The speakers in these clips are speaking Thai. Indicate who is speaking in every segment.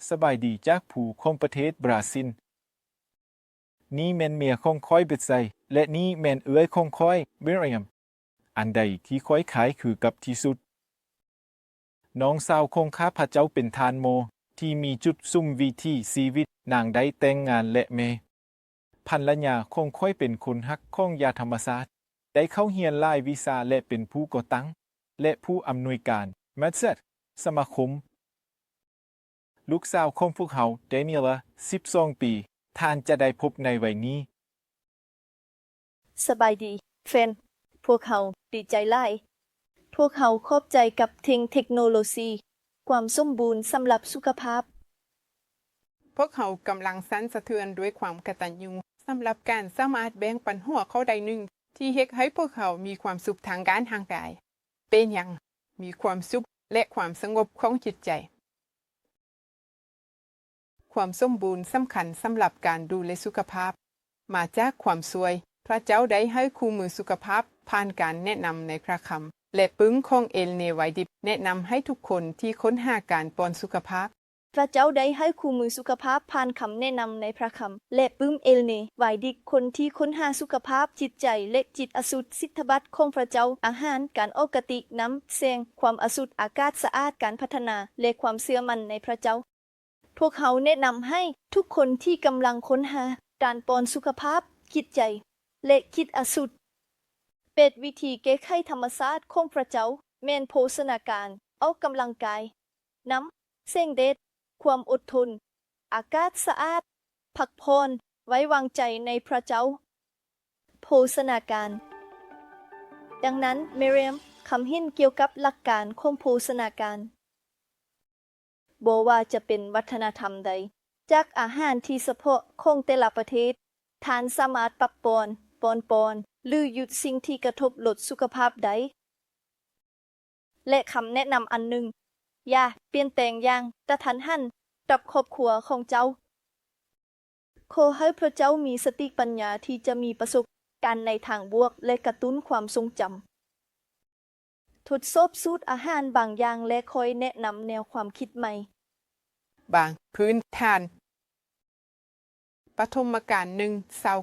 Speaker 1: สบายดีจากผู้ของประเทศบราซิลนี่แม่นเมียของค่อยเบ็ดไซและนี่แม่นเอื้อยของค่อยเบรียมอันใดที่ค่อยขายคือกับที่สุดน้องสาวของข้าพเจ้าเป็นทานโมที่มีจุดซุ่มวิธีชีวิตนางได้แต่งงานและเมภรรยาของค่อยเป็นคนฮักของยาธรรมศาสตร์ได้เข้าเรียนหลายวิชาและเป็นผู้ก่อตั้งและผู้อำนวยการแมสเซจสมาคมลูกสาวของพวกเขาเดนิเอล12 ปีท่านจะได้พบในวัยนี้
Speaker 2: สบายดีเฟนพวกเขาดีใจหลายพวกเขาขอบใจกับเทคโนโลยีความสมบูรณ์สำหรับสุขภาพ
Speaker 3: พวกเขากำลังสั่นสะเทือนด้วยความกตัญญูสำหรับการสามารถแบ่งปันหัวเขาใดหนึ่งที่เฮ็ดให้พวกเขามีความสุขทางด้านทางกายเป็นอย่างมีความสุขและความสงบของจิตใจความสมบูรณ์สำคัญสำหรับการดูแลสุขภาพมาจากความสวยพระเจ้าได้ให้คู่มือสุขภาพผ่านการแนะนำในพระคำและปึ้งของเอลเนไวดิบแนะนำให้ทุกคนที่ค้นหาการปอนสุขภาพ
Speaker 2: พระเจ้าได้ให้คู่มือสุขภาพผ่านคำแนะนำในพระคำและปึ้มเอลเนไวดิกคนที่ค้นหาสุขภาพจิตใจและจิตอสุดสิทธบัตรของพระเจ้าอาหารการออกกติน้ำแสงความอสุดอากาศสะอาดการพัฒนาและความเชื่อมั่นในพระเจ้าพวกเขาแนะนำให้ทุกคนที่กำลังค้นหาการปอนสุขภาพจิตใจและคิดอสุดเป็นวิธีแก้ไขธรรมชาติของพระเจ้าแม่นโภชนาการออกกำลังกายน้ำแสงแดดความอดทนอากาศสะอาดพักผ่อนไว้วางใจในพระเจ้าโภชนาการดังนั้นเมเรียมคำเห็นเกี่ยวกับหลักการของโภชนาการบ่ว่าจะเป็นวัฒนธรรมใดจากอาหารที่เฉพาะของแต่ละประเทศทานสามารถปรับปอนหรือหยุดสิ่งที่กระทบลดสุขภาพได้และคำแนะนำอันหนึ่งอย่าเปลี่ยนแปลงอย่างกระทันหันกับครอบครัวของเจ้าขอให้พระเจ้ามีสติปัญญาที่จะมีประสบการณ์ในทางบวกและกระตุ้นความทรงจำทดสอบสูตรอาหารบางอย่างและคอยแนะนำแนวความคิดใหม่
Speaker 3: บางพื้นฐานปฐมกาล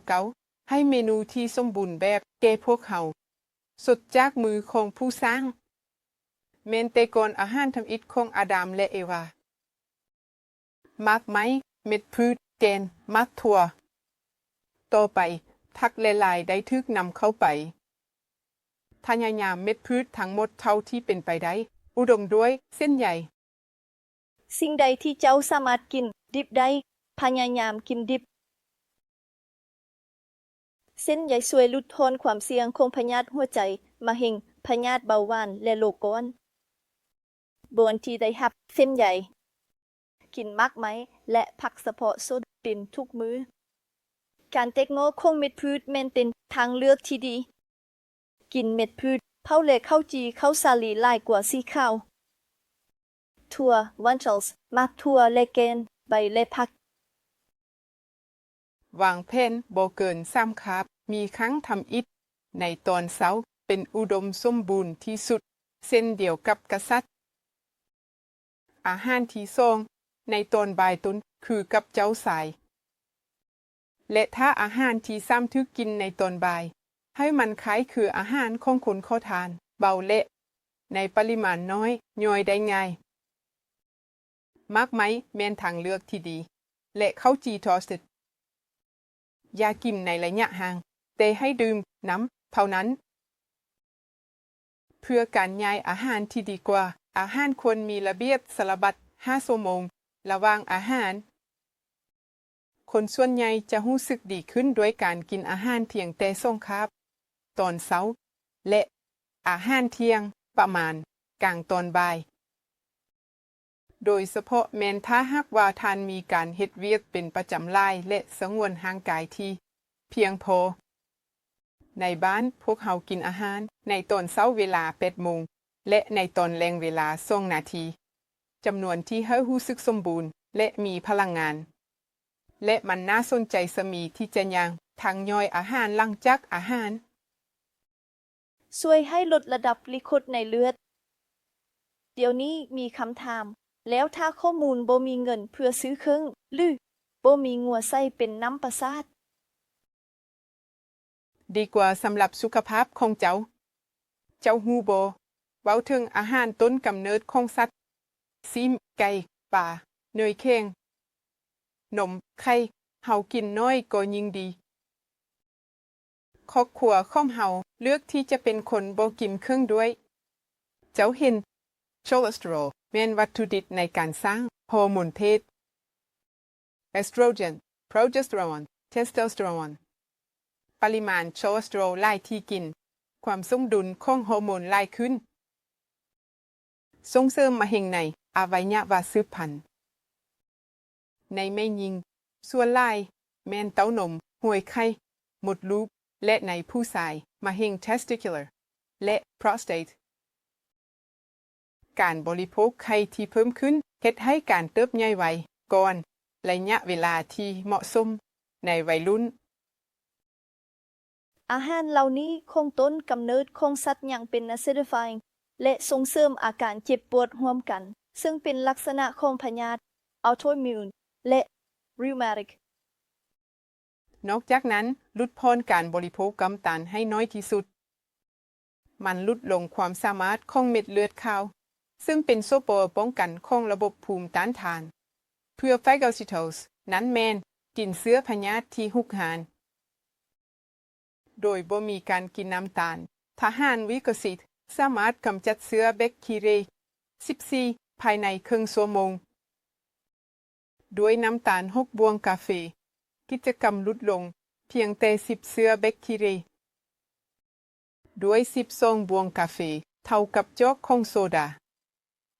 Speaker 3: 1:29ให้เมนูที่สมบูรณ์แบบแก่พวกเขาสุดจากมือของผู้สร้างเมนเตกอนอาหารทำอิฐของอาดัมและเอวามากไม้เม็ดพืชแกนมักถั่วต่อไปผักหลายๆได้ถูกนำเข้าไปพยายามเม็ดพืชทั้งหมดเท่าที่เป็นไปได้อุดมด้วยเส้นใย
Speaker 2: สิ่งใดที่เจ้าสามารถกินดิบได้พยายามกินดิบเส้นใยช่วยลดทอนความเสี่ยงของพยาธิหัวใจมะเร็งพยาธิเบาหวานและโรคก้อนบนที่ได้รับเส้นใยกินมากไหมและผักเฉพาะสดดินทุกมื้อการเทคโนของเม็ดพืชแม่นเป็นทางเลือกที่ดีกินเม็ดพืชเผาและข้าวจีข้าวสาลีหลายกว่าสีข้าวถั่ววันเชลส์มักถั่วและแกนใบและผัก
Speaker 3: วางแผนบ่เกิน3 คาบมีครั้งทำอิฐในตอนเช้าเป็นอุดมสมบูรณ์ที่สุดเส้นเดียวกับกษัตริย์อาหารที่2ในตอนบ่ายตุนคือกับเจ้าสายและถ้าอาหารที่3ทึกกินในตอนบ่ายให้มันคล้ายคืออาหารของคนขอทานเบาและในปริมาณน้อยย่อยได้ง่ายมากไหมแม่นทางเลือกที่ดีและข้าวจีทอสต์อย่ากินในระยะห่างแต่ให้ดื่มน้ำเท่านั้นเพื่อการย้ายอาหารที่ดีกว่าอาหารควรมีระเบียบสลับ5 ชั่วโมงระหว่างอาหารคนส่วนใหญ่จะรู้สึกดีขึ้นด้วยการกินอาหารเที่ยงแต่2 คาบตอนเช้าและอาหารเที่ยงประมาณกลางตอนบ่ายโดยเฉพาะแม้นถ้าหากว่าท่านมีการเฮ็ดเวียกเป็นประจำหลายและสงวนร่างกายที่เพียงพอในบ้านพวกเขากินอาหารในตอนเช้าเวลา 8 โมงและในตอนแลงเวลา2 นาทีจำนวนที่ให้รู้สึกสมบูรณ์และมีพลังงานและมันน่าสนใจสมีที่จะยังทางย่อยอาหารหลังจากอาหาร
Speaker 2: ช่วยให้ลดระดับลิโคดในเลือดเดี๋ยวนี้มีคำถาม แล้วถ้าข้อมูลบ่มีเงินเพื่อซื้อเครื่องหรือบ่มีงัวใส่เป็นน้ำประสาท
Speaker 3: ดีกว่าสำหรับสุขภาพของเจ้า เจ้าฮู้บ่เว้าถึงอาหารต้นกำเนิดของสัตว์ซีมไก่ปลาเนยเค้งนมไข่เฮากินน้อยก็ยิ่งดีครอบครัวของเฮาเลือกที่จะเป็นคนบ่กินเครื่องด้วย เจ้าเห็นคอเลสเตอรอลแม่นวัตถุดิบในการสร้างฮอร์โมนเพศเอสโตรเจน โปรเจสเตอโรน เทสโทสเตอโรนปริมาณคอเลสเตอรอลหลายที่กินความสมดุลของฮอร์โมนหลายขึ้นส่งเสริมมะเร็งในอวัยวะสืบพันธุ์ในแม่หญิงส่วนหลายแม่นเต้านมห่วยไข่มดลูกและในผู้ชายมะเร็ง testicular และ prostate การบริโภคไข่ที่เพิ่มขึ้นเฮ็ดให้การเติบใหญ่ไวก่อนระยะเวลาที่เหมาะสมในวัยรุ่น
Speaker 2: อาหารเหล่านี้คงต้นกำเนิดของสัตว์อย่างเป็น acidifying และส่งเสริมอาการเจ็บปวดร่วมกัน ซึ่งเป็นลักษณะของพยาธิ autoimmune และ rheumatic
Speaker 3: นอกจากนั้นลดพรการบริโภคน้ำตาลให้น้อยที่สุดมันลดลงความสามารถของเม็ดเลือดขาวซึ่งเป็นโซโปรป้องกันของระบบภูมิต้านทานเพื่อไฟโกซิโตสนั้นแมนกินเชื้อพยาธิที่หุกหานโดยบ่มีการกินน้ำตาลทหารวิกฤตสามารถกำจัดเชื้อแบคทีเรีย14ภายในครึ่งชั่วโมงด้วยน้ำตาล6บวงกาแฟกิจกรรมลดลงเพียงแต่10เชื้อแบคทีเรียด้วย12บวงกาแฟเท่ากับจอกของโซดา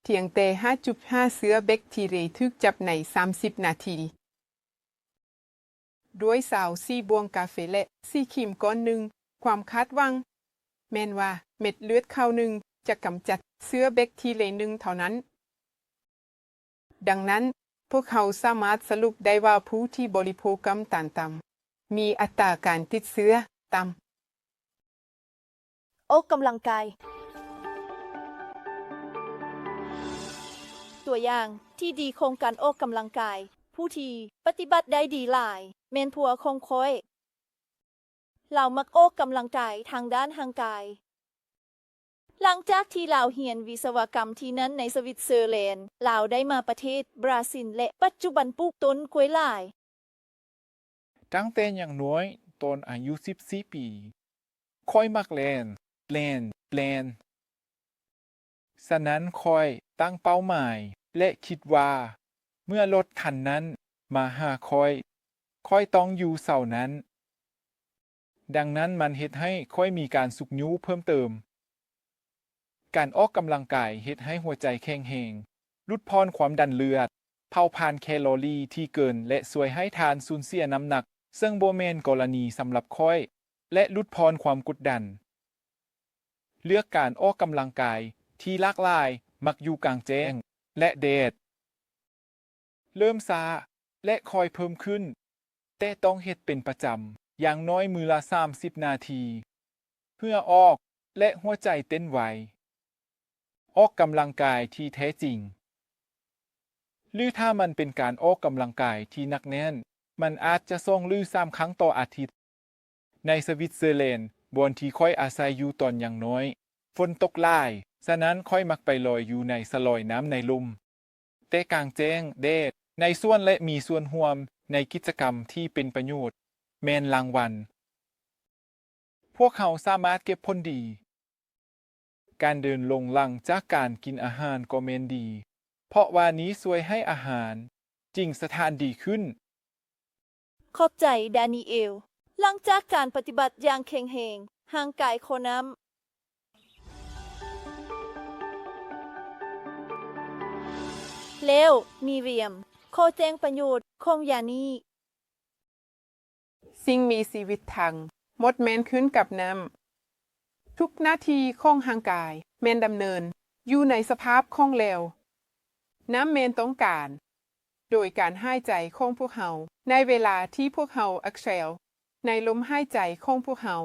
Speaker 3: เพียงแต่ 5.5 เชื้อแบคทีเรียถูกจับใน30นาทีด้วย24บวงกาแฟและ4ครีมก้อนหนึ่งความคาดหวังแม้นว่าเม็ดเลือดขาวหนึ่งจะกำจัดเชื้อแบคทีเรียหนึ่งเท่านั้นดังนั้นพวกเขาสามารถสรุปได้ว่าผู้ที่บริโภคน้ำตาลต่ำมีอัตราการติดเชื้อต่ำ
Speaker 2: ออกกำลังกาย ตัวอย่างที่ดีของการออกกำลังกาย ผู้ที่ปฏิบัติได้ดีหลายแม่นผัวของข้อยเรามักออกกำลังกายทางด้านทางกายหลังจากที่เราเรียนวิศวกรรมที่นั้นในสวิตเซอร์แลนด์เราได้มาประเทศบราซิลและปัจจุบันปลูกต้นกล้วยหลาย
Speaker 1: ตั้งแต่อย่างน้อยตอนอายุ14 ปีค่อยมักแลนฉะนั้นค่อยตั้งเป้าหมายและคิดว่าเมื่อรถคันนั้นมาหาค่อยต้องอยู่เสานั้น ดังนั้นมันเฮ็ดให้ค่อยมีการสุกยูเพิ่มเติมการออกกำลังกายเฮ็ดให้หัวใจแข็งแรงลดพรความดันเลือดเผาผลาญแคลอรี่ที่เกินและช่วยให้ทานสูญเสียน้ำหนักซึ่งบ่แม่นกรณีสำหรับค่อยและลดพรความกดดันเลือกการออกกำลังกายที่หลากหลายมักอยู่กลางแจ้งและแดดเริ่มช้าและค่อยเพิ่มขึ้นแต่ต้องเฮ็ดเป็นประจำอย่างน้อยมื้อละ30 นาทีเพื่อออกและหัวใจเต้นไวออกกำลังกายที่แท้จริงหรือถ้ามันเป็นการออกกำลังกายที่หนักแน่นมันอาจจะส่งลื่อ3 ครั้งต่ออาทิตย์ในสวิตเซอร์แลนด์บอนที่ค่อยอาศัยอยู่ตอนอย่างน้อยฝนตกหลายฉะนั้นค่อยมักไปลอยอยู่ในสลอยน้ำในลมแต่กลางแจ้งแดดในส่วนและมีส่วนร่วมในกิจกรรมที่เป็นประโยชน์แม่นรางวัลพวกเขาสามารถเก็บผลดีการเดินลงหลังจากการกินอาหารก็แม่นดีเพราะว่านี้ช่วยให้อาหารจริงสถานดีขึ้น
Speaker 2: ขอบใจดานิเอลหลังจากการปฏิบัติอย่างแข็งแรงห่างกายโคน้ำแล้วมีเรียมขอแจ้งประโยชน์ของยานี้
Speaker 3: สิ่งมีชีวิตทางหมดแม่นขึ้นกับน้ำทุกนาทีของห่างกายแม่นดำเนินอยู่ในสภาพของเหลวน้ำแม่นต้องการโดยการหายใจของพวกเขาในเวลาที่พวกเขาอักเสบในลมหายใจของพวกเขา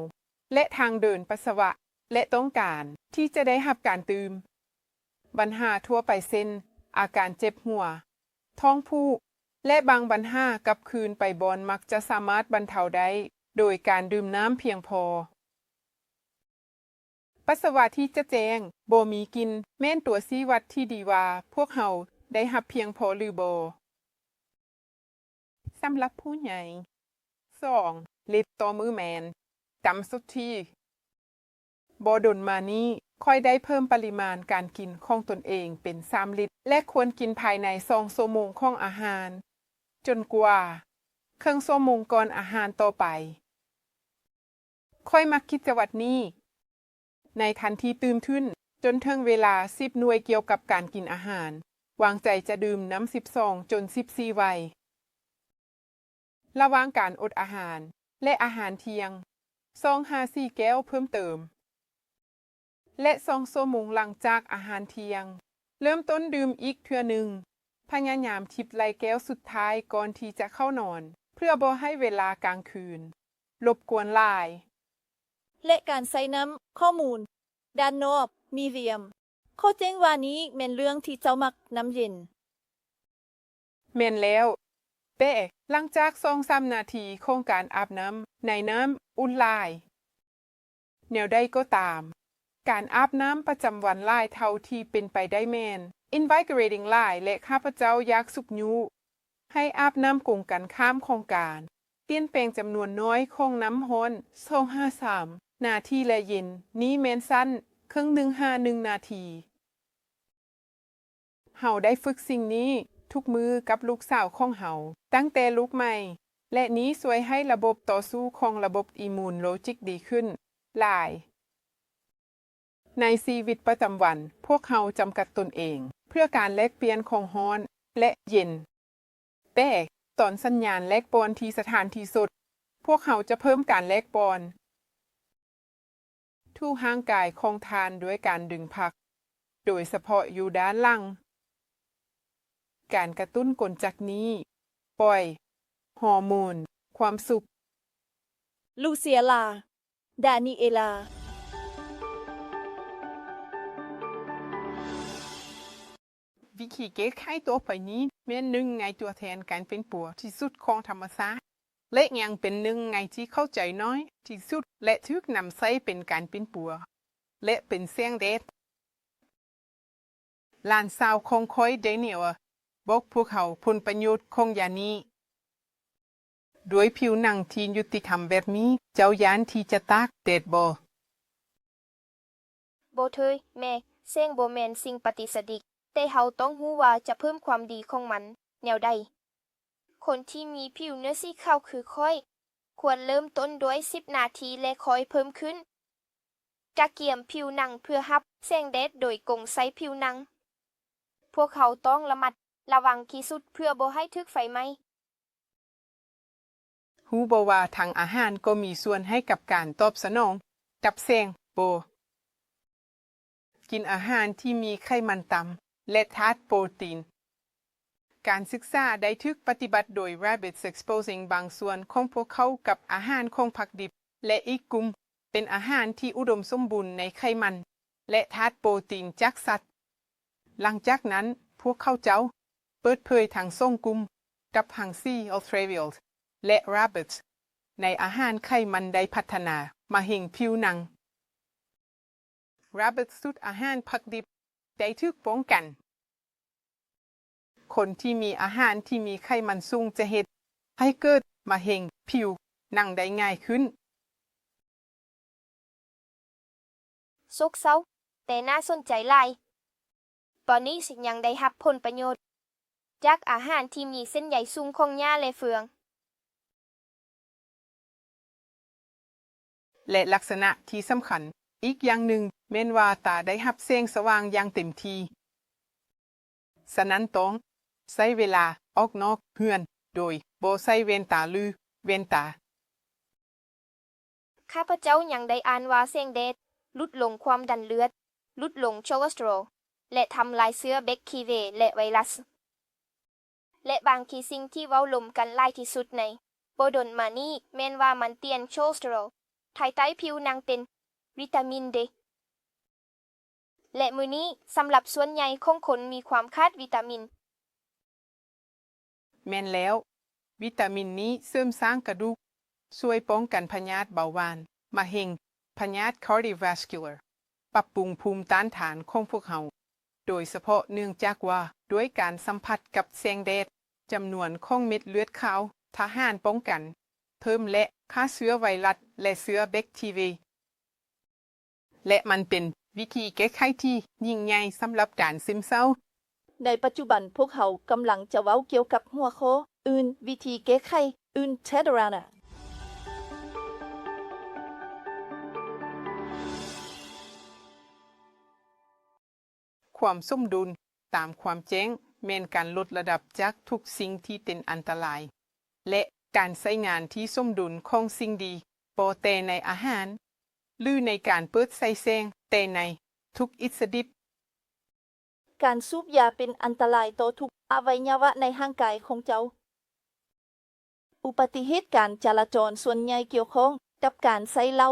Speaker 3: และทางเดินปัสสาวะและต้องการที่จะได้รับการตื่มปัญหาทั่วไปเช่น อาการเจ็บหัว ท้องผูก และบางปัญหากับคืนไปบอนมักจะสามารถบรรเทาได้โดยการดื่มน้ำเพียงพอ ปัสสาวะที่จะแจ้งบ่มีกลิ่นแม่นตัวชี้วัดที่ดีว่าพวกเราได้รับเพียงพอหรือบ่สำหรับผู้ใหญ่ 2. ลิตรต่อมื้อแมนจำสุดที่บ่ดนมานี้ค่อยได้เพิ่มปริมาณการกินของตนเองเป็น3 ลิตรและควรกินภายใน2 ชั่วโมงของอาหารจนกว่าครึ่งชั่วโมงก่อนอาหารต่อไปค่อยมักกิจวัตรนี้ในทันทีตื่นขึ้นจนถึงเวลา10 หน่วยเกี่ยวกับการกินอาหารวางใจจะดื่มน้ำ12 จน14 ไว้ระหว่างการอดอาหารและอาหารเที่ยง2-4 แก้วเพิ่มเติมและ2 ชั่วโมงหลังจากอาหารเที่ยงเริ่มต้นดื่มอีกเทื่อหนึ่งพยายามทิบไล่แก้วสุดท้ายก่อนที่จะเข้านอนเพื่อบ่ให้เวลากลางคืนรบกวนหลาย
Speaker 2: และการใส่น้ำข้อมูลด้านนอกมีเวียมข้อแจ้งว่านี้แม่นเรื่องที่เจ้ามักน้ำเย็น
Speaker 3: แม่นแล้วแต่หลังจาก2-3 นาทีของการอาบน้ำในน้ำอุ่นหลายแนวใดก็ตามการอาบน้ำประจำวันหลายเท่าที่เป็นไปได้แม่น invigorating หลายและข้าพเจ้าอยากสุกยุให้อาบน้ำกงกันข้ามของการเปลี่ยนแปลงจำนวนน้อยของน้ำร้อน2-3 นาทีและเย็นนี้แม่นสั้นครึ่งหนึ่ง1 นาทีเฮาได้ฝึกสิ่งนี้ทุกมือกับลูกสาวของเฮาตั้งแต่ลูกใหม่และนี้ช่วยให้ระบบต่อสู้ของระบบอิมมูนโลจิกดีขึ้นหลายในชีวิตประจำวันพวกเฮาจำกัดตนเองเพื่อการแลกเปลี่ยนของร้อนและเย็นแต่ตอนสัญญาณแลกปอนที่สถานที่สุดพวกเฮาจะเพิ่มการแลกปอนทู่ห่างกายของทานด้วยการดึงพักโดยเฉพาะอยู่ด้านหลังการกระตุ้นกลจักนี้ปล่อยฮอร์โมนความสุข
Speaker 2: ลูเซียลาดานิเอลา
Speaker 3: วิธีแก้ไขตัวไปนี้แม่นหนึ่งในตัวแทนการเป็นปัวที่สุดของธรรมชาติและยังเป็นหนึ่งในที่เข้าใจน้อยที่สุดและถูกนำใช้เป็นการเป็นปัวและเป็นเสียงเด็ดหลานสาวของคอยเดเนียลบอกพวกเขาผลประโยชน์ของยานี้ด้วยผิวหนังที่ยุติธรรมแบบนี้เจ้ายานที่จะตากแดดบ่
Speaker 4: เทยแม่เสียงบ่แม่นสิ่งปฏิสดิกแต่เฮาต้องรู้ว่าจะเพิ่มความดีของมันแนวใดคนที่มีผิวเนื้อสีขาวคือค่อยควรเริ่มต้นด้วย10 นาทีและค่อยเพิ่มขึ้นจะเกี่ยมผิวหนังเพื่อรับแสงแดดโดยกงใส่ผิวหนังพวกเขาต้องระมัดระวังที่สุดเพื่อบ่ให้ถูกไฟไหม้
Speaker 3: ฮู้บ่ว่าทางอาหารก็มีส่วนให้กับการตอบสนองกับแสงบ่กินอาหารที่มีไขมันต่ำและธาตุโปรตีนการศึกษาได้ถูกปฏิบัติโดย Rabbits exposing บางส่วนของพวกเขากับอาหารของผักดิบและอีกกลุ่มเป็นอาหารที่อุดมสมบูรณ์ในไขมันและธาตุโปรตีนจากสัตว์หลังจากนั้นพวกเขาเจ้าเปิดเผยทางส่งกลุ่มกับฮังซี่อัลเทรวิลและ Rabbits ในอาหารไขมันได้พัฒนามาเห็นผิวหนัง Rabbits สุดอาหารผักดิบได้ถูกป้องกันคนที่มีอาหารที่มีไขมันสูงจะเฮ็ดให้เกิดมะเร็งผิวหนังได้ง่ายขึ้น
Speaker 4: โศกเศร้าแต่น่าสนใจหลายตอนนี้สิยังได้รับผลประโยชน์จากอาหารที่มีเส้นใยสูงของหญ้าและเฟือง
Speaker 3: และลักษณะที่สำคัญอีกอย่างหนึ่งแม้นว่าตาได้รับแสงสว่างอย่างเต็มที่ฉะนั้นต้องใช้เวลาออกนอกเรือนโดยบ่ใส่แว่นตาหรือแว่นตา
Speaker 4: ข้าพเจ้ายังได้อ่านว่าแสงแดดลดลงความดันเลือดลดลงคอเลสเตอรอลและทำลายเชื้อแบคทีเรียและไวรัสและบางทีสิ่งที่เว้าลมกันหลายที่สุดในบ่ดนมานี้แม้นว่ามันเตียนคอเลสเตอรอลภายใต้ผิวหนังเป็นวิตามินเด และมื้อนี้สำหรับส่วนใหญ่ของคนมีความขาดวิตามิน
Speaker 3: แม่นแล้ว วิตามินนี้เสริมสร้างกระดูกช่วยป้องกันพยาธิเบาหวานมะเร็งพยาธิ cardiovascular ปรับปรุงภูมิต้านทานของพวกเราโดยเฉพาะเนื่องจากว่าด้วยการสัมผัสกับแสงแดดจำนวนของเม็ดเลือดขาวทหารป้องกันเพิ่มและฆ่าเชื้อไวรัสและเชื้อแบคทีเรียและมันเป็นวิธีแก้ไขที่ยิ่งใหญ่สำหรับการซึมเศร้า
Speaker 2: ในปัจจุบันพวกเขากำลังจะเว้าเกี่ยวกับหัวข้ออื่นวิธีแก้ไขอื่นเทดรานะ
Speaker 3: ความสมดุลตามความแจ้งแม่นการลดระดับจากทุกสิ่งที่เป็นอันตรายและการใช้งานที่สมดุลของสิ่งดีบ่แต่ในอาหารหรือในการเปิดใส่แสงแต่ในทุกอิสดิบ
Speaker 2: การสูบยาเป็นอันตรายต่อทุกอวัยวะในร่างกายของเจ้า อุบัติเหตุการจราจรส่วนใหญ่เกี่ยวข้องกับการใช้เหล้า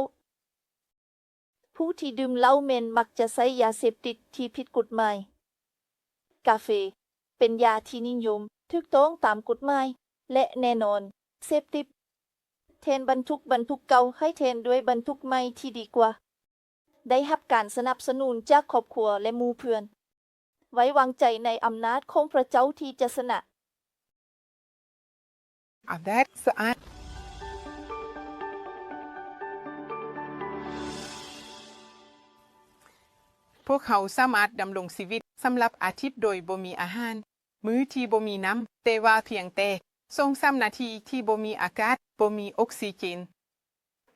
Speaker 2: ผู้ที่ดื่มเหล้าเม่นมักจะใช้ยาเสพติดที่ผิดกฎหมาย กาเฟเป็นยาที่นิยมถูกต้องตามกฎหมายและแน่นอนเสพติดแทนบรรทุกเก่าให้แทนด้วยบรรทุกใหม่ที่ดีกว่า ได้รับการสนับสนุนจากครอบครัวและหมู่เพื่อน ไว้วางใจในอำนาจของพระเจ้าที่จะชนะ
Speaker 3: อาแดดสะอาดพวกเขาสามารถดำรงชีวิตสำหรับอาทิตย์โดยบ่มีอาหารมื้อที่บ่มีน้ำแต่ว่าเพียงแต่2-3 นาทีที่บ่มีอากาศบ่มีออกซิเจน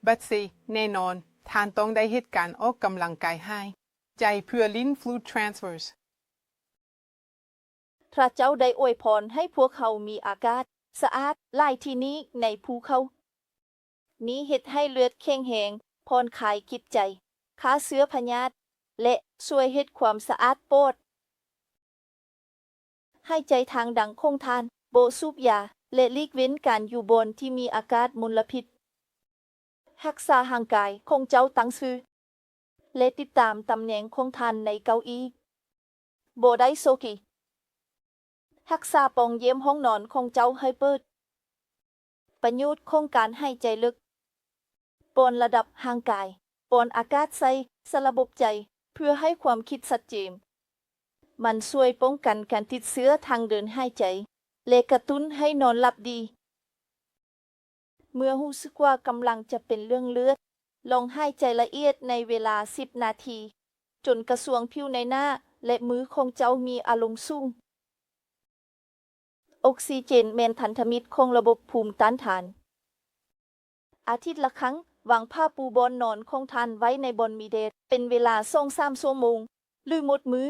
Speaker 3: บัดซีแน่นอนท่านต้องได้เหตุการณ์ออกกำลังกายให้ใจเพื่อลิ้น fluid transfers
Speaker 2: พระเจ้าได้อวยพรให้พวกเขามีอากาศสะอาดหลายที่นี้ในภูเขา นี้เฮ็ดให้เลือดแข็งแรงผ่อนคลายจิตใจฆ่าเชื้อพยาธิและช่วยเฮ็ดความสะอาดโปอดให้ใจทางดังคงทานโบสูบยาและหลีกเว้นการอยู่บนที่มีอากาศมลพิษรักษาห่างกายของเจ้าตั้งชื่อและติดตามตำแหน่งของท่านในเก้าอี้โบได้โซกิรักษาปองเยี่ยมห้องนอนของเจ้าให้เปิดประโยชน์ของการให้ใจลึกปอนระดับห่างกายปอนอากาศใส่สระบบใจเพื่อให้ความคิดชัดเจนมันช่วยป้องกันการติดเชื้อทางเดินหายใจและกระตุ้นให้นอนหลับดีเมื่อรู้สึกว่ากำลังจะเป็นเรื่องเลือดลองหายใจละเอียดในเวลา10 นาทีจนกระสวงผิวในหน้าและมือของเจ้ามีอารมณ์สูงออกซิเจนแมนพันธมิตรของระบบภูมิต้านทานอาทิตย์ละครั้งวางผ้าปูบอนนอนของท่านไว้ในบอนมีแดดเป็นเวลา2-3 ชั่วโมงหรือหมดมือ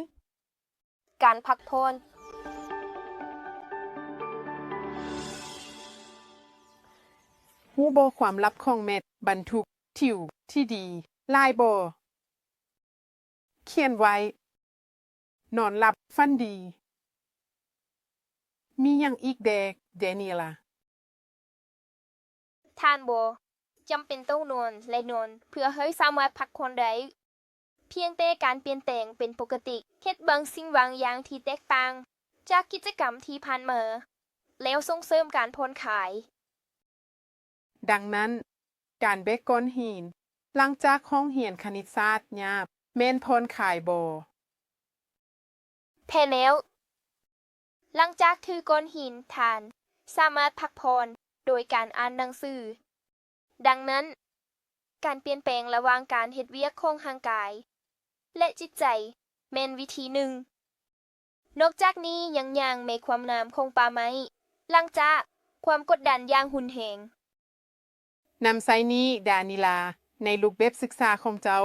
Speaker 4: การพักผ่อน
Speaker 3: ฮู้บ่ความลับของเม็ดบรรทุกถิวที่ดีลายบ่เขียนไว้นอนหลับฝันดีมีหยังอีกแดนี่ล่ะ
Speaker 4: ท่านบ่จำเป็นต้องนอนและนอนเพื่อให้สามารถพักผ่อนได้เพียงแต่การเปลี่ยนแปลงเป็นปกติเฮ็ดบางสิ่งบางอย่างที่แตกต่างจากกิจกรรมที่ผ่านมาแล้วส่งเสริมการผ่อนคลาย
Speaker 3: ดังนั้นการแบกก้อนหินหลังจากห้องเรียนคณิตศาสตร์ยาบแม่นผ่อนคลายบ่
Speaker 4: แพ้แล้วหลังจากถือก้อนหินทานสามารถพักผ่อนโดยการอ่านหนังสือดังนั้นการเปลี่ยนแปลงระหว่างการเฮ็ดเวียกของร่างกายและจิตใจแม่นวิธีหนึ่งนอกจากนี้ยังย่างในความน้ำของป่าไม้หลังจากความกดดันอย่างหุนแหง
Speaker 3: นำไซนี้ดานิลาในรูปแบบศึกษาของเจ้า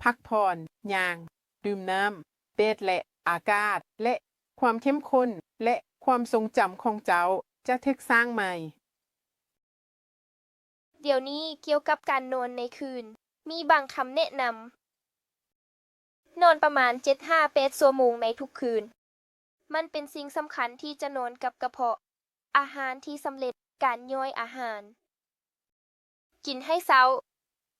Speaker 3: พักผ่อนย่างดื่มน้ำเบดและอากาศและความเข้มข้นและความทรงจำของเจ้าจะถูกสร้างใหม่
Speaker 4: เดี๋ยวนี้เกี่ยวกับการนอนในคืนมีบางคำแนะนำนอนประมาณ 7-8 ชั่วโมงในทุกคืนมันเป็นสิ่งสำคัญที่จะนอนกับกระเพาะอาหารที่สำเร็จการย่อยอาหารกินให้เช้า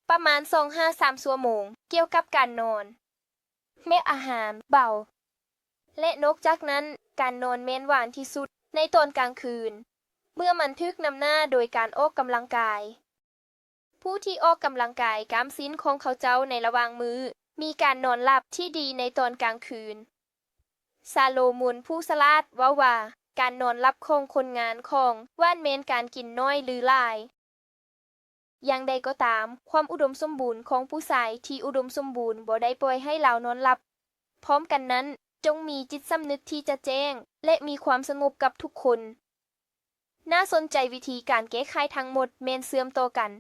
Speaker 4: ประมาณ 2-3 ชั่วโมงเกี่ยวกับการนอน แม่อาหารเบาและนอกจากนั้นการนอนแม่นหวานที่สุดในตอนกลางคืนเมื่อมันทึกนำหน้าโดยการออกกำลังกายผู้ที่ออกกำลังกายกล้ามสิ้นของเขาเจ้าในระหว่างมือมีการนอนหลับที่ดีในตอนกลางคืนซาโลมอนผู้ฉลาดว่าการนอนหลับของคนงานของว่านแม้นการกินน้อยหรือหลายอย่างใดก็ตามความอุดมสมบูรณ์ของผู้ชายที่อุดมสมบูรณ์บ่ได้ปล่อยให้เรานอนหลับพร้อมกันนั้นจงมีจิตสำนึกที่จะแจ้งและมีความสงบกับทุกคนน่าสนใจวิธีการแก้ไขทั้งหมดแม่นเสื่อมต่อกัน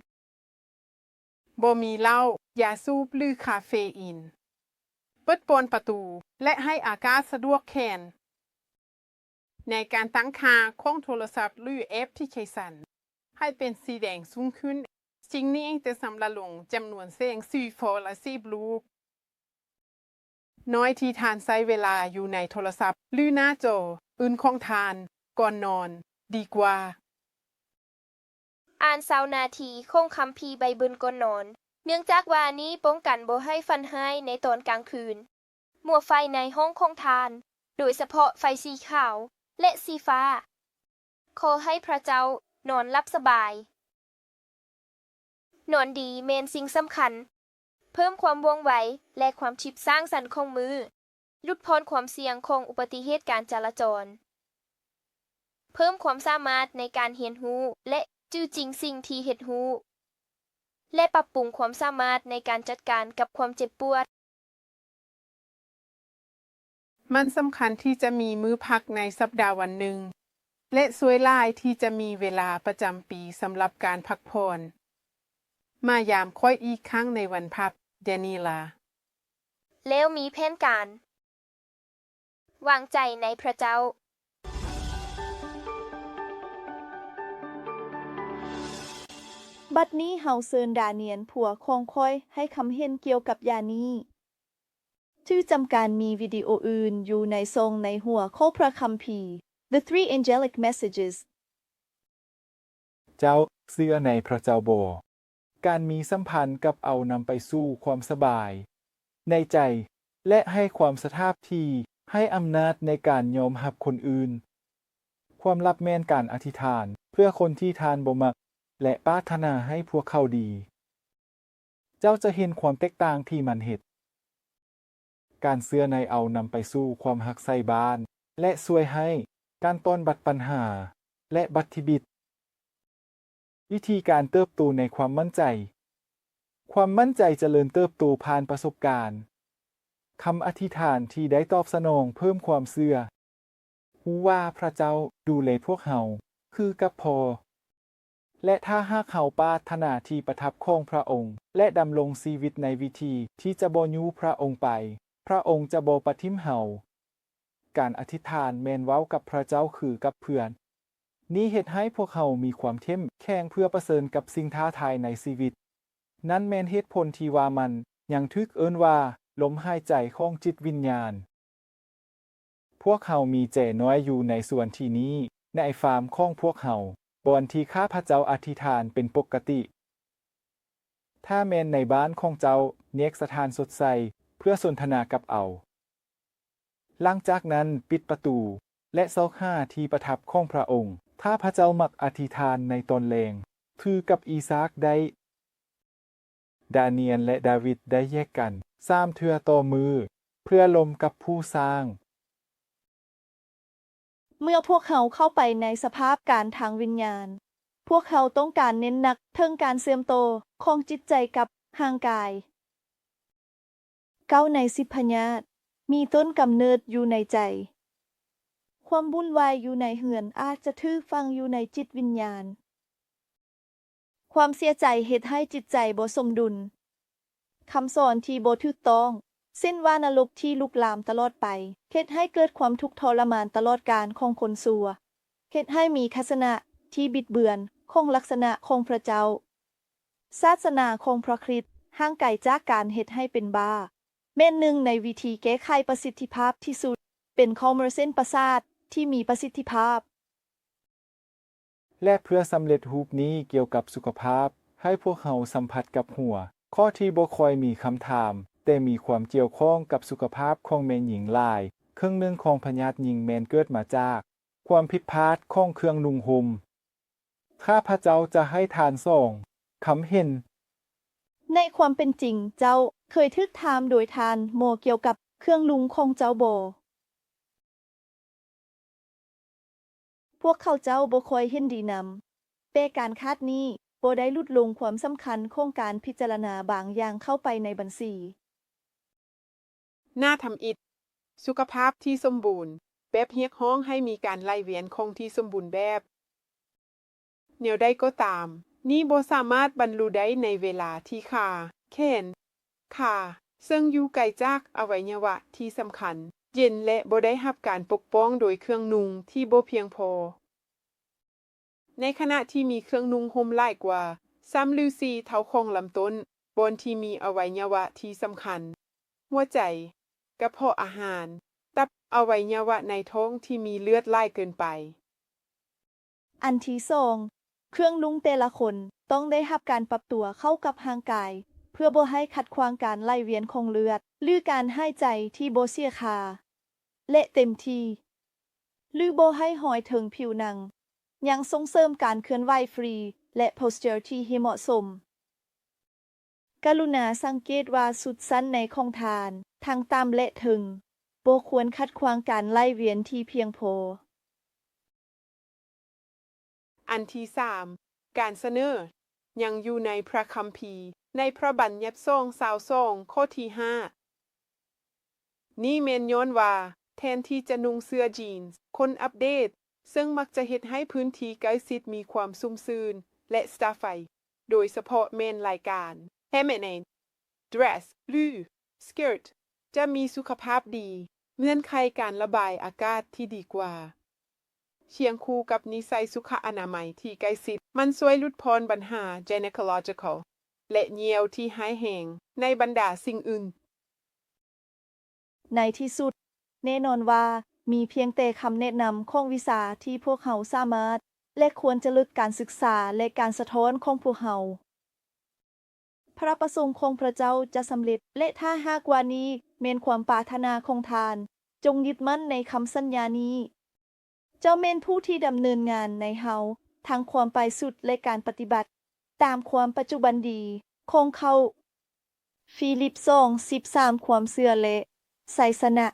Speaker 3: บ่มีเหล้ายาสูบหรือคาเฟอีนเปิดปอนประตูและให้อากาศสะดวกแค้นในการตั้งค่าของโทรศัพท์หรือแอปพลิเคชันให้เป็นสีแดงสูงขึ้นสิ่งนี้จะสำระลงจำนวนแสงสีฟ้าและสีบลูน้อยที่ทานใช้เวลาอยู่ในโทรศัพท์หรือหน้าจออื่นของทานก่อนนอนดีกว่า
Speaker 4: อ่าน20 นาทีของคัมภีร์ไบเบิลก่อนนอนเนื่องจากว่านี้ป้องกันบ่ให้ฟันให้ในตอนกลางคืนมัวไฟในห้องของทานโดยเฉพาะไฟสีขาวและสีฟ้าขอให้พระเจ้านอนหลับสบายนอนดีแม่นสิ่งสำคัญเพิ่มความว่องไวและความชิบสร้างสรรค์ของมือลดพ้นความเสี่ยงของอุบัติเหตุการจราจรเพิ่มความสามารถในการเรียนรู้และจื้อจริงสิ่งที่เฮ็ดรู้และปรับปรุงความสามารถในการจัดการกับความเจ็บปวด
Speaker 3: มันสำคัญที่จะมีมื้อพักในสัปดาห์วันหนึ่งและสวยหลายที่จะมีเวลาประจำปีสำหรับการพักผ่อนมายามค่อยอีกครั้งในวันพักเดนีลา
Speaker 4: แล้วมีแผนการวางใจในพระเจ้า
Speaker 2: บัดนี้เฮาเซิญดาเนียนผัวของค่อยให้คำเห็นเกี่ยวกับยานี้ชื่อจำการมีวิดีโออื่นอยู่ในทรงในหัวข้อพระคัมภีร์ The Three Angelic Messages
Speaker 1: เจ้าเชื่อในพระเจ้าบ่การมีสัมพันธ์กับเอานำไปสู่ความสบายในใจและให้ความสถาปที่ให้อำนาจในการยอมรับคนอื่นความลับแม่นการอธิษฐานเพื่อคนที่ทานบ่มักและปรารถนาให้พวกเขาดี เจ้าจะเห็นความแตกต่างที่มันเฮ็ดการเชื่อในเอานำไปสู่ความหักใส่บ้านและช่วยให้การต้อนบัดปัญหาและบัดทิบิตวิธีการเติบโตในความมั่นใจความมั่นใจเจริญเติบโตผ่านประสบการณ์คำอธิษฐานที่ได้ตอบสนองเพิ่มความเชื่อรู้ว่าพระเจ้าดูแลพวกเฮาคือกับพอและถ้าหากเฮาปรารถนาที่ประทับของพระองค์และดำรงชีวิตในวิธีที่จะบ่ยูพระองค์ไปพระองค์จะบ่ปะทิมเฮาการอธิษฐานแม่นเว้ากับพระเจ้าคือกับเพื่อนนี้เฮ็ดให้พวกเฮามีความเข้มแข็งเพื่อประเสริญกับสิ่งท้าทายในชีวิตนั่นแม่นเหตุผลที่ว่ามันยังถูกเอิ้นว่าลมหายใจของจิตวิญญาณพวกเฮามีแจน้อยอยู่ในส่วนที่นี้ในฟาร์มของพวกเฮาบอนที่ข้าพเจ้าอธิษฐานเป็นปกติถ้าแม่นในบ้านของเจ้าเนียกสถานสดใสเพื่อสนทนากับเอาหลังจากนั้นปิดประตูและซอกห้าที่ประทับของพระองค์ถ้าพระเจ้ามักอธิษฐานในตนแรงคือกับอีซากได้ดาเนียลและดาวิดได้แยกกัน3 เทื่อต่อมือเพื่อลมกับผู้สร้าง
Speaker 2: เมื่อพวกเขาเข้าไปในสภาพการทางวิญญาณพวกเขาต้องการเน้นหนักเทิงการเสื่อมโตของจิตใจกับร่างกาย9 ใน 10 พญาตมีต้นกำเนิดอยู่ในใจความวุ่นวายอยู่ในเหือนอาจจะถูกฟังอยู่ในจิตวิญญาณความเสียใจเฮ็ดให้จิตใจบ่สมดุลคำสอนที่บ่ถูกต้องเส้นว่านรกที่ลุกลามตลอดไปเฮ็ดให้เกิดความทุกข์ทรมานตลอดกาลของคนชั่วเฮ็ดให้มีทัศนะที่บิดเบือนของลักษณะของพระเจ้าศาสนาของพระคริสต์ห่างไกลจากการเฮ็ดให้เป็นบ้าแม่นหนึ่งในวิธีแก้ไขประสิทธิภาพที่สุดเป็นคอมเมอร์เซนประสาทที่มีประสิทธิภาพ
Speaker 1: และเพื่อสำเร็จรูปนี้เกี่ยวกับสุขภาพให้พวกเขาสัมผัสกับหัวข้อที่บ่ค่อยมีคำถาม แต่มีความเกี่ยวข้องกับสุขภาพของแม่หญิงหลายครึ่งหนึ่งของพญาติหญิงแมนเกิดมาจากความผิดพลาดของเครื่องนุ่งห่มข้าพระเจ้าจะให้ทานส่องคำเห็น
Speaker 2: ในความเป็นจริงเจ้าเคยทึกถามโดยทานโมเกี่ยวกับเครื่องลุงของเจ้าบ่พวกเขาเจ้าบ่ค่อยเห็นดีนำแต่การคาดนี้บ่ได้ลดลงความสำคัญของการพิจารณาบางอย่างเข้าไปในบัญชี
Speaker 3: หน้าทำอิฐสุขภาพที่สมบูรณ์แบบเรียกร้องให้มีการไหลเวียนคงที่สมบูรณ์แบบแนวใดก็ตาม นี้บ่สามารถบรรลุได้ในเวลาที่ขาแขนขาซึ่งอยู่ไกลจากอวัยวะที่สำคัญ เย็นและบ่ได้รับการปกป้องโดยเครื่องนุ่งที่บ่เพียงพอ ในขณะที่มีเครื่องนุ่งห่มหลายกว่า3หรือ4เท่าของลำต้นบนที่มีอวัยวะที่สำคัญ หัวใจกระเพาะอาหาร ตับอวัยวะในท้องที่มีเลือดไหลเกินไป
Speaker 2: อันที่สองเครื่องลุงแต่ละคนต้องได้รับการปรับตัวเข้ากับร่างกาย เพื่อบ่ให้ขัดขวางการไหลเวียนของเลือดหรือการหายใจที่บ่เสียค่าและเต็มที่หรือบ่ให้หอยถึงผิวหนังยังส่งเสริมการเคลื่อนไหวฟรีและ posture ที่เหมาะสม กรุณาสังเกตว่าสุดสั้นในของทานทั้งต่ำและถึงบ่ควรขัดขวางการไหลเวียนที่เพียงพอ
Speaker 3: อันที่3การเสนอยังอยู่ในพระคัมภีร์ในพระบัญญัติ22ข้อที่5นี้แม่นย้อนว่าแทนที่จะนุ่งเสื้อจีนส์คนอัปเดตซึ่งมักจะเฮ็ดให้พื้นที่ใกล้ชิดมีความซุ่มซื่นและสตาร์ไฟโดยเฉพาะแม่นรายการ Feminine Dress หรือ Skirt จะมีสุขภาพดีเงื่อนไขการระบายอากาศที่ดีกว่าเชียงคู่กับนิสัยสุขอนามัยที่ใกล้ชิดมันช่วยลดพรปัญหา gynecological และเหยี่ยวที่หายแห้งในบรรดาสิ่งอื่น
Speaker 2: ในที่สุดแน่นอนว่ามีเพียงแต่คำแนะนำของวิชาที่พวกเขาสามารถและควรจะลึกการศึกษาและการสะท้อนของพวกเขาพระประสงค์ของพระเจ้าจะสำเร็จและถ้าหากว่านี้แม่นความปรารถนาของทานจงยึดมั่นในคำสัญญานี้เจ้าแม่นผู้ที่ดำเนินงานในเฮาทั้งความไปสุดและการปฏิบัติตามความปัจจุบันดีของเขาฟิลิป2:13ความเชื่อและไสสนะ